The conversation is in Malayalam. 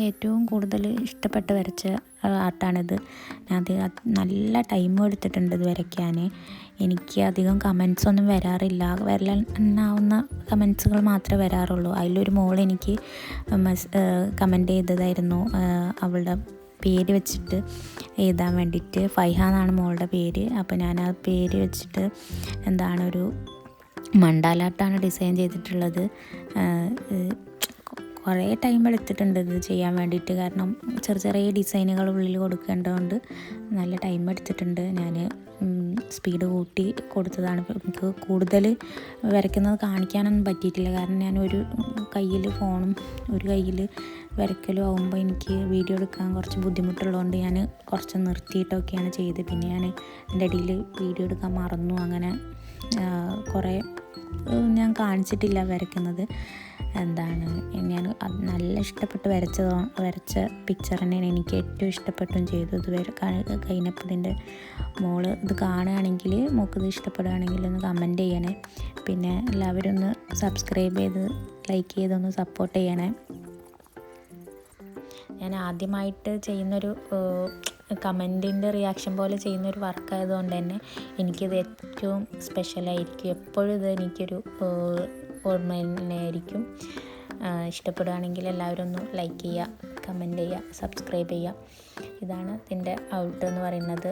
ഏറ്റവും കൂടുതൽ ഇഷ്ടപ്പെട്ട് വരച്ച ആർട്ടാണിത്. നല്ല ടൈം എടുത്തിട്ടുണ്ട് ഇത് വരയ്ക്കാൻ. എനിക്ക് അധികം കമൻസ് ഒന്നും വരാറില്ല, വരലെണ്ണാവുന്ന കമൻസുകൾ മാത്രമേ വരാറുള്ളൂ. അതിലൊരു മോൾ എനിക്ക് കമൻറ്റ് ചെയ്തതായിരുന്നു അവളുടെ പേര് വെച്ചിട്ട് എഴുതാൻ വേണ്ടിയിട്ട്. ഫൈഹ എന്നാണ് മോളുടെ പേര്. അപ്പോൾ ഞാൻ ആ പേര് വെച്ചിട്ട് ഒരു മണ്ടാലാട്ടാണ് ഡിസൈൻ ചെയ്തിട്ടുള്ളത്. കുറേ ടൈം എടുത്തിട്ടുണ്ട് ഇത് ചെയ്യാൻ വേണ്ടിയിട്ട്, കാരണം ചെറിയ ഡിസൈനുകൾ ഉള്ളിൽ കൊടുക്കേണ്ടതുകൊണ്ട് നല്ല ടൈം എടുത്തിട്ടുണ്ട്. ഞാൻ സ്പീഡ് കൂട്ടി കൊടുത്തതാണ്. എനിക്ക് കൂടുതൽ വരയ്ക്കുന്നത് കാണിക്കാനൊന്നും പറ്റിയിട്ടില്ല, കാരണം ഞാൻ ഒരു കയ്യിൽ ഫോണും ഒരു കയ്യിൽ വരയ്ക്കലും ആകുമ്പോൾ എനിക്ക് വീഡിയോ എടുക്കാൻ കുറച്ച് ബുദ്ധിമുട്ടുള്ളതുകൊണ്ട് ഞാൻ കുറച്ച് നിർത്തിയിട്ടൊക്കെയാണ് ചെയ്തത്. പിന്നെ ഞാൻ എൻ്റെ ഇടയിൽ വീഡിയോ എടുക്കാൻ മറന്നു. അങ്ങനെ കുറേ ഞാൻ കാണിച്ചിട്ടില്ല വരയ്ക്കുന്നത്. ഞാൻ നല്ല ഇഷ്ടപ്പെട്ട് വരച്ച പിക്ചർ തന്നെയാണ് എനിക്ക് ഏറ്റവും ഇഷ്ടപ്പെട്ടും ചെയ്തു. ഇത് കഴിഞ്ഞപ്പോൾ ഇതിൻ്റെ മോള് ഇത് കാണുകയാണെങ്കിൽ, മോൾക്ക് ഇത് ഇഷ്ടപ്പെടുകയാണെങ്കിൽ ഒന്ന് കമൻറ്റ് ചെയ്യണേ. പിന്നെ എല്ലാവരും ഒന്ന് സബ്സ്ക്രൈബ് ചെയ്ത് ലൈക്ക് ചെയ്തൊന്ന് സപ്പോർട്ട് ചെയ്യണേ. ഞാൻ ആദ്യമായിട്ട് ചെയ്യുന്നൊരു കമൻറ്റിൻ്റെ റിയാക്ഷൻ പോലെ ചെയ്യുന്നൊരു വർക്കായതുകൊണ്ട് തന്നെ എനിക്കിത് ഏറ്റവും സ്പെഷ്യലായിരിക്കും. എപ്പോഴും ഇത് എനിക്കൊരു ഓർമ്മ തന്നെയായിരിക്കും. ഇഷ്ടപ്പെടുകയാണെങ്കിൽ എല്ലാവരും ഒന്ന് ലൈക്ക് ചെയ്യുക, കമൻറ്റ് ചെയ്യുക, സബ്സ്ക്രൈബ് ചെയ്യുക. ഇതാണ് ഇതിൻ്റെ ഔട്ട് എന്ന് പറയുന്നത്.